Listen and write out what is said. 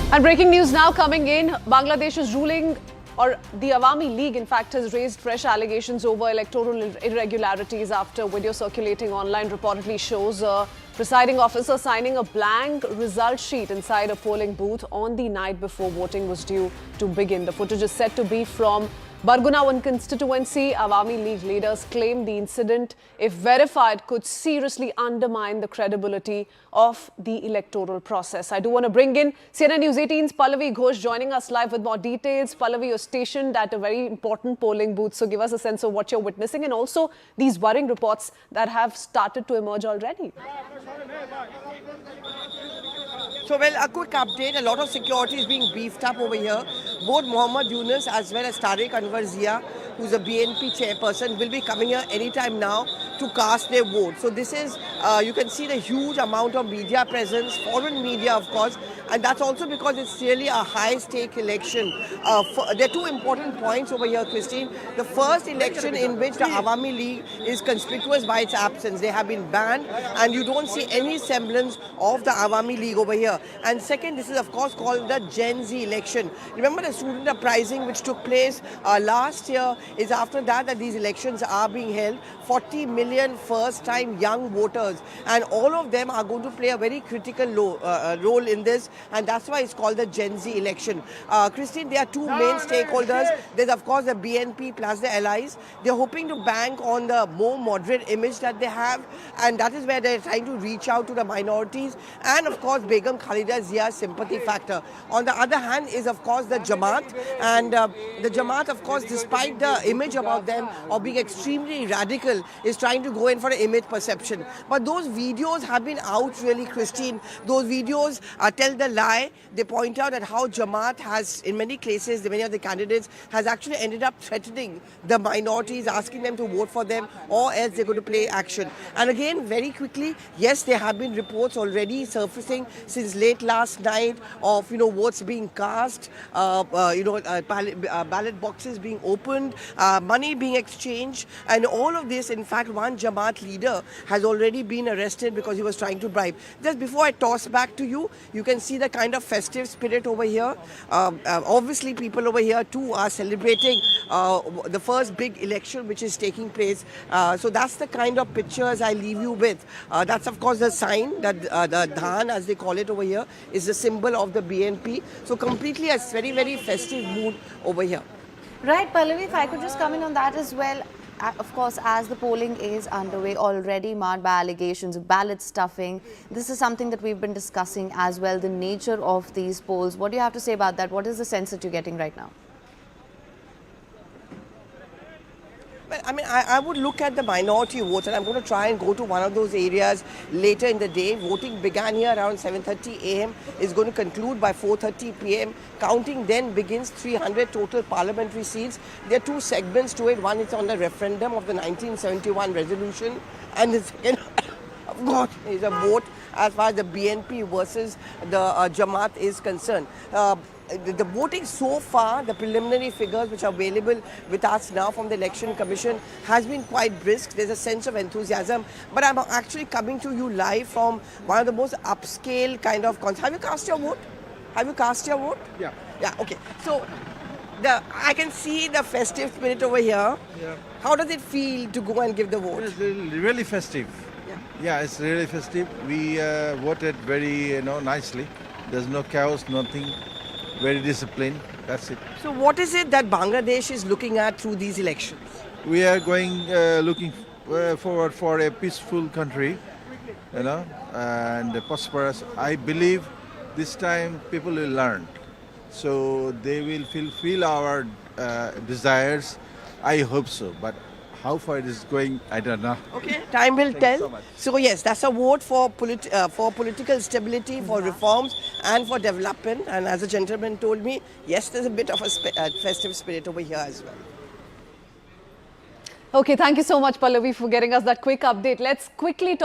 And breaking news now coming in, Bangladesh's ruling, or the Awami League in fact, has raised fresh allegations over electoral irregularities after video circulating online reportedly shows a presiding officer signing a blank result sheet inside a polling booth on the night before voting was due to begin. The footage is said to be from Barguna-1 constituency. Awami League leaders claim the incident, if verified, could seriously undermine the credibility of the electoral process. I do want to bring in CNN News 18's Pallavi Ghosh joining us live with more details. Pallavi, you're stationed at a very important polling booth, so give us a sense of what you're witnessing and also these worrying reports that have started to emerge already. So, well, a quick update. A lot of security is being beefed up over here. Both Muhammad Yunus as well as Tariq Anwar Zia, who's a BNP chairperson, will be coming here anytime now to cast their vote. So this is, you can see the huge amount of media presence, foreign media of course, and that's also because it's really a high-stake election. There are two important points over here, Christine. The first election in which the Awami League is conspicuous by its absence. They have been banned and you don't see any semblance of the Awami League over here. And second, this is of course called the Gen Z election. Remember the student uprising which took place last year is after that these elections are being held. 40 million first-time young voters, and all of them are going to play a very critical role in this, and that's why it's called the Gen Z election. Christine, there are two main stakeholders. There's of course the BNP plus the allies. They're hoping to bank on the more moderate image that they have, and that is where they're trying to reach out to the minorities, and of course Begum Khalida Zia's sympathy factor. On the other hand is of course the Jamaat, and the Jamaat of course, despite the image about them of being extremely radical, is trying to go in for an image perception. But those videos have been out really, Christine. Those videos tell the lie. They point out that how Jamaat has, in many cases, many of the candidates, has actually ended up threatening the minorities, asking them to vote for them, or else they're going to play action. And again, very quickly, yes, there have been reports already surfacing since late last night of, votes being cast, ballot boxes being opened, money being exchanged, and all of this. In fact, one Jamaat leader has already been arrested because he was trying to bribe. Just before I toss back to you, you can see the kind of festive spirit over here. Obviously, people over here too are celebrating the first big election which is taking place. So that's the kind of pictures I leave you with. That's of course the sign that the Dhan, as they call it over here, is the symbol of the BNP. So completely a very, very festive mood over here. Right, Pallavi, if I could just come in on that as well. Of course, as the polling is underway, already marred by allegations of ballot stuffing. This is something that we've been discussing as well, the nature of these polls. What do you have to say about that? What is the sense that you're getting right now? Well, I mean, I would look at the minority votes, and I'm going to try and go to one of those areas later in the day. Voting began here around 7:30 a.m. is going to conclude by 4:30 p.m. Counting then begins 300 total parliamentary seats. There are two segments to it. One is on the referendum of the 1971 resolution, and the second, of course, is a vote as far as the BNP versus the Jamaat is concerned. The voting so far, the preliminary figures which are available with us now from the Election Commission has been quite brisk. There's a sense of enthusiasm. But I'm actually coming to you live from one of the most upscale kind of concerts. Have you cast your vote? Have you cast your vote? Yeah. Yeah, okay. So I can see the festive spirit over here. Yeah. How does it feel to go and give the vote? It's really festive. Yeah, it's really festive. We voted very, nicely. There's no chaos, nothing. Very disciplined. That's it. So what is it that Bangladesh is looking at through these elections? We are looking forward for a peaceful country, and prosperous. I believe this time people will learn. So they will fulfill our desires. I hope so. But how far it is going, I don't know. Okay, time will tell. So yes, that's a vote for political stability, for reforms and for development. And as a gentleman told me, yes, there's a bit of a festive spirit over here as well. Okay, thank you so much, Pallavi, for getting us that quick update. Let's quickly talk